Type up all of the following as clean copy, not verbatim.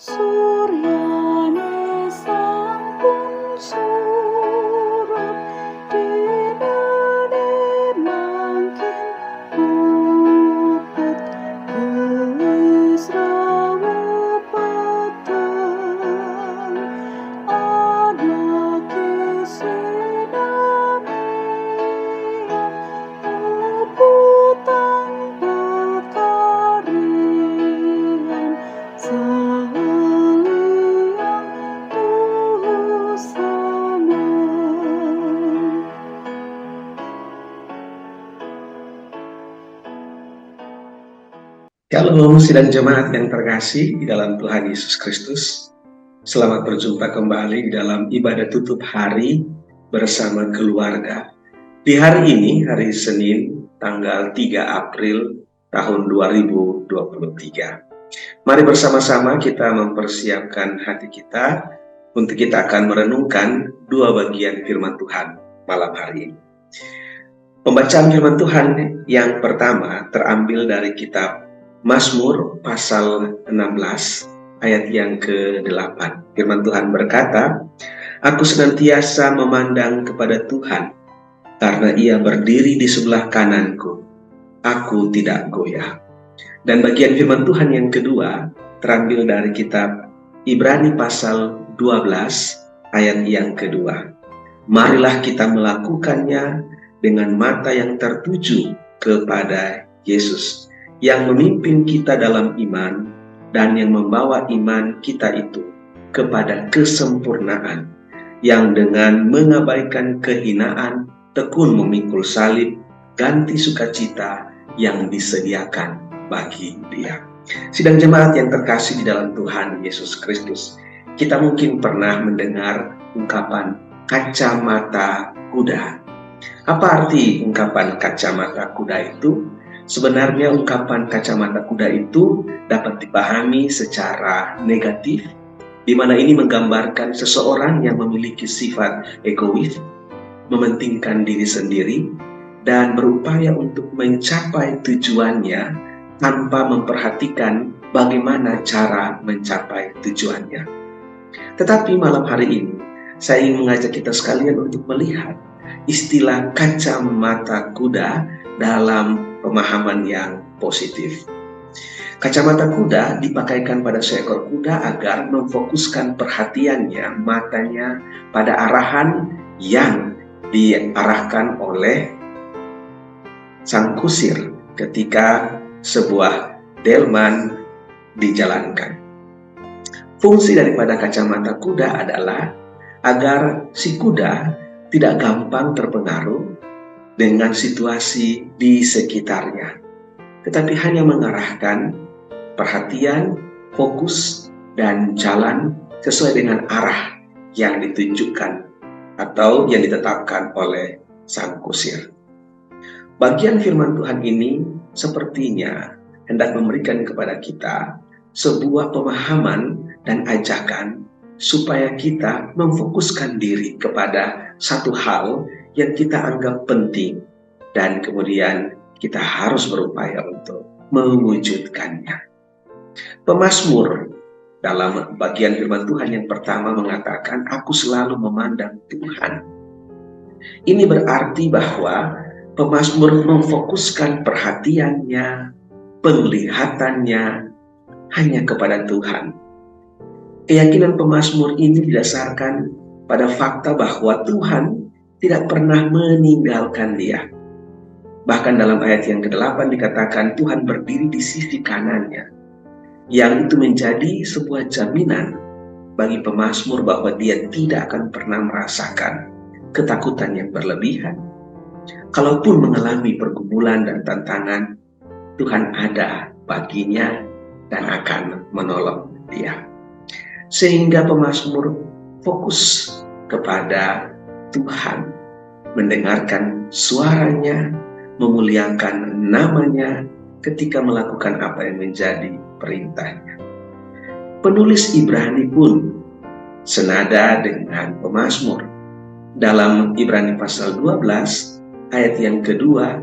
Suryane sampun surup dinane mangkin mupet wis rawuh peteng ana kesinamian uputan pekarian saliang tusana. Shalom sidang jemaat yang terkasih di dalam Tuhan Yesus Kristus. Selamat berjumpa kembali di dalam ibadah tutup hari bersama keluarga. Di hari ini, hari Senin, tanggal 3 April tahun 2023. Mari bersama-sama kita mempersiapkan hati kita untuk kita akan merenungkan dua bagian firman Tuhan malam hari ini. Pembacaan firman Tuhan yang pertama terambil dari kitab Mazmur pasal 16 ayat yang ke-8. Firman Tuhan berkata, "Aku senantiasa memandang kepada Tuhan, karena Ia berdiri di sebelah kananku. Aku tidak goyah." Dan bagian firman Tuhan yang kedua terambil dari kitab Ibrani pasal 12 ayat yang kedua. "Marilah kita melakukannya dengan mata yang tertuju kepada Yesus, yang memimpin kita dalam iman dan yang membawa iman kita itu kepada kesempurnaan, yang dengan mengabaikan kehinaan tekun memikul salib, ganti sukacita yang disediakan bagi Dia." Sidang jemaat yang terkasih di dalam Tuhan Yesus Kristus, kita mungkin pernah mendengar ungkapan kacamata kuda. Apa arti ungkapan kacamata kuda itu? Sebenarnya ungkapan kacamata kuda itu dapat dipahami secara negatif, di mana ini menggambarkan seseorang yang memiliki sifat egois, mementingkan diri sendiri, dan berupaya untuk mencapai tujuannya tanpa memperhatikan bagaimana cara mencapai tujuannya. Tetapi malam hari ini, saya ingin mengajak kita sekalian untuk melihat istilah kacamata kuda dalam pemahaman yang positif. Kacamata kuda dipakaikan pada seekor kuda agar memfokuskan perhatiannya, matanya pada arahan yang diarahkan oleh sang kusir ketika sebuah delman dijalankan. Fungsi daripada kacamata kuda adalah agar si kuda tidak gampang terpengaruh dengan situasi di sekitarnya, tetapi hanya mengarahkan perhatian, fokus, dan jalan sesuai dengan arah yang ditunjukkan atau yang ditetapkan oleh sang kusir. Bagian firman Tuhan ini sepertinya hendak memberikan kepada kita sebuah pemahaman dan ajakan supaya kita memfokuskan diri kepada satu hal yang kita anggap penting dan kemudian kita harus berupaya untuk mewujudkannya. Pemazmur dalam bagian firman Tuhan yang pertama mengatakan, "Aku selalu memandang Tuhan." Ini berarti bahwa pemazmur memfokuskan perhatiannya, penglihatannya hanya kepada Tuhan. Keyakinan pemazmur ini didasarkan pada fakta bahwa Tuhan tidak pernah meninggalkan dia. Bahkan dalam ayat yang ke-8 dikatakan Tuhan berdiri di sisi kanannya, yang itu menjadi sebuah jaminan bagi pemazmur bahwa dia tidak akan pernah merasakan ketakutan yang berlebihan. Kalaupun mengalami pergumulan dan tantangan, Tuhan ada baginya dan akan menolong dia. Sehingga pemazmur fokus kepada Tuhan, mendengarkan suaranya, memuliakan namanya ketika melakukan apa yang menjadi perintahnya. Penulis Ibrani pun senada dengan pemazmur. Dalam Ibrani pasal 12 ayat yang kedua,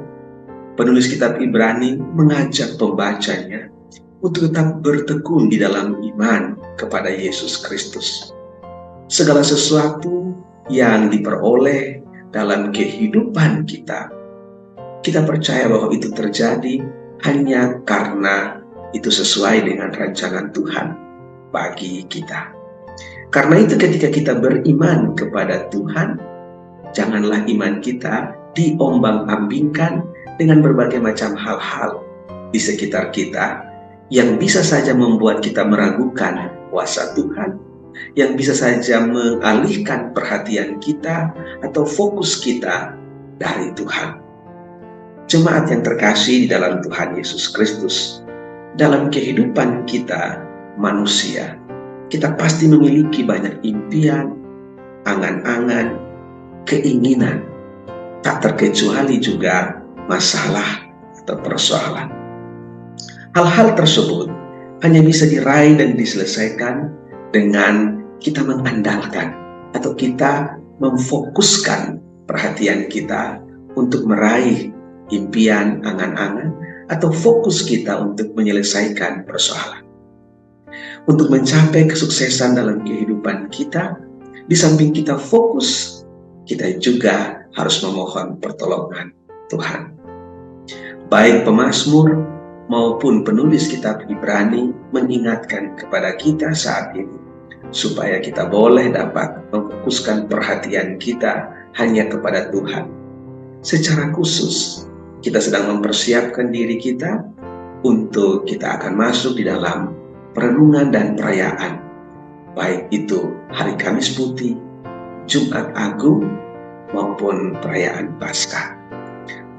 penulis kitab Ibrani mengajak pembacanya untuk tetap bertekun di dalam iman kepada Yesus Kristus. Segala sesuatu yang diperoleh dalam kehidupan kita, kita percaya bahwa itu terjadi hanya karena itu sesuai dengan rancangan Tuhan bagi kita. Karena itu ketika kita beriman kepada Tuhan, janganlah iman kita diombang-ambingkan dengan berbagai macam hal-hal di sekitar kita yang bisa saja membuat kita meragukan kuasa Tuhan, yang bisa saja mengalihkan perhatian kita atau fokus kita dari Tuhan. Jemaat yang terkasih di dalam Tuhan Yesus Kristus, dalam kehidupan kita manusia, kita pasti memiliki banyak impian, angan-angan, keinginan, tak terkecuali juga masalah atau persoalan. Hal-hal tersebut hanya bisa diraih dan diselesaikan dengan kita mengandalkan atau kita memfokuskan perhatian kita untuk meraih impian, angan-angan, atau fokus kita untuk menyelesaikan persoalan. Untuk mencapai kesuksesan dalam kehidupan kita, di samping kita fokus, kita juga harus memohon pertolongan Tuhan. Baik pemazmur maupun penulis kitab Ibrani mengingatkan kepada kita saat ini, supaya kita boleh dapat memfokuskan perhatian kita hanya kepada Tuhan. Secara khusus, kita sedang mempersiapkan diri kita untuk kita akan masuk di dalam perenungan dan perayaan, baik itu Hari Kamis Putih, Jumat Agung, maupun perayaan Paskah.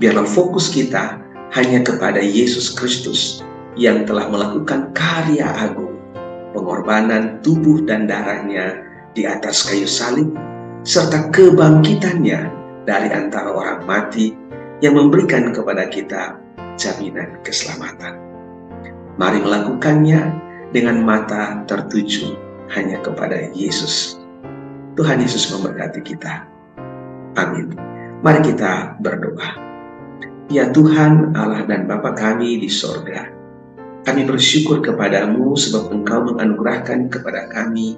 Biarlah fokus kita hanya kepada Yesus Kristus yang telah melakukan karya agung, pengorbanan tubuh dan darahnya di atas kayu salib, serta kebangkitannya dari antara orang mati yang memberikan kepada kita jaminan keselamatan. Mari melakukannya dengan mata tertuju hanya kepada Yesus. Tuhan Yesus memberkati kita. Amin. Mari kita berdoa. Ya Tuhan Allah dan Bapa kami di sorga, kami bersyukur kepadamu sebab Engkau menganugerahkan kepada kami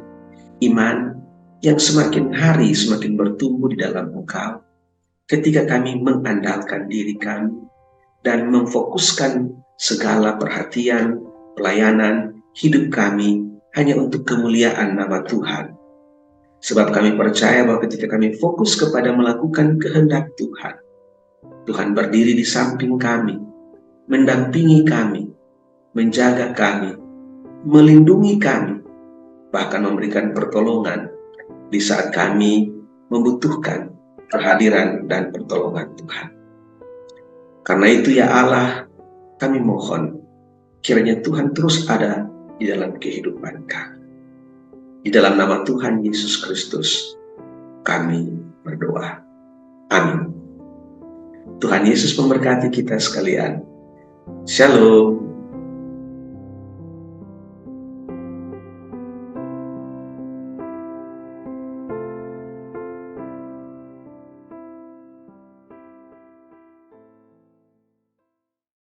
iman yang semakin hari semakin bertumbuh di dalam Engkau, ketika kami mengandalkan diri kami dan memfokuskan segala perhatian, pelayanan, hidup kami hanya untuk kemuliaan nama Tuhan. Sebab kami percaya bahwa ketika kami fokus kepada melakukan kehendak Tuhan, Tuhan berdiri di samping kami, mendampingi kami, menjaga kami, melindungi kami, bahkan memberikan pertolongan di saat kami membutuhkan kehadiran dan pertolongan Tuhan. Karena itu ya Allah, kami mohon kiranya Tuhan terus ada di dalam kehidupan kami. Di dalam nama Tuhan Yesus Kristus, kami berdoa. Amin. Tuhan Yesus memberkati kita sekalian. Shalom.